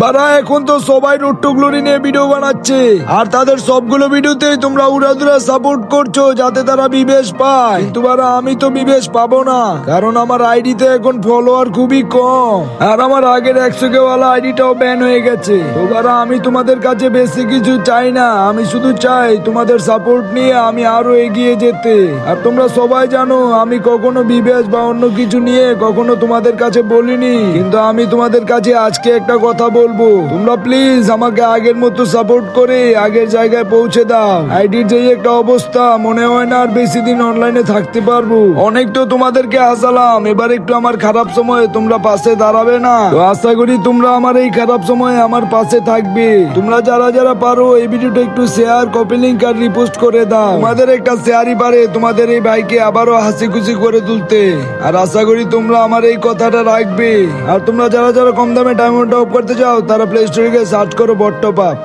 বারা এখন তো সবাই রোট্টু গ্লোরি নিয়ে ভিডিও বানাচ্ছে, আর তাদের সবগুলো ভিডিওতেই তোমরা উড়াধুরা সাপোর্ট করছো যাতে তারা বিবেশ পায়। কিন্তু বারা আমি তো বিবেশ পাবো না, কারণ আমার আইডিতে এখন ফলোয়ার খুবই কম, আর আমার আগের 100K ওয়ালা আইডিটাও ব্যান হয়ে গেছে। তো বারা আমি তোমাদের কাছে বেশি কিছু চাই না, আমি শুধু চাই তোমাদের সাপোর্ট নিয়ে আমি আরো এগিয়ে যেতে। আর তোমরা সবাই জানো আমি কখনো বিবেশ বা অন্য কিছু নিয়ে কখনো তোমাদের কাছে বলিনি, কিন্তু আমি তোমাদের কাছে আজকে একটা কথা বলবো, তোমরা প্লিজ আমাকে আগের মতো সাপোর্ট করে আগের জায়গায় পৌঁছে দাও। আইডির যে একটা অবস্থা, মনে হয় না আর বেশি দিন অনলাইনে থাকতে পারবো। অনেক তো তোমাদেরকে হাসালাম, এবার একটু আমার খারাপ সময়ে তোমরা পাশে দাঁড়াবে না? তো আশা করি তোমরা আমার এই খারাপ সময়ে আমার পাশে থাকবে। তোমরা যারা যারা পারো এই ভিডিওটা একটু শেয়ার, কপি লিংক আর রিপোস্ট করে দাও। তোমাদের একটা শেয়ারই পারে তোমাদের এই ভাইকে আবারও হাসি খুশি করে তুলতে। আর আশা করি তোমরা আমার এই কথাটা রাখবে। আর তোমরা যারা যারা কম দামে ডায়মন্ড টপ করতে চাও তারা প্লে স্টোরে গিয়ে সার্চ করো বট টপ আপ।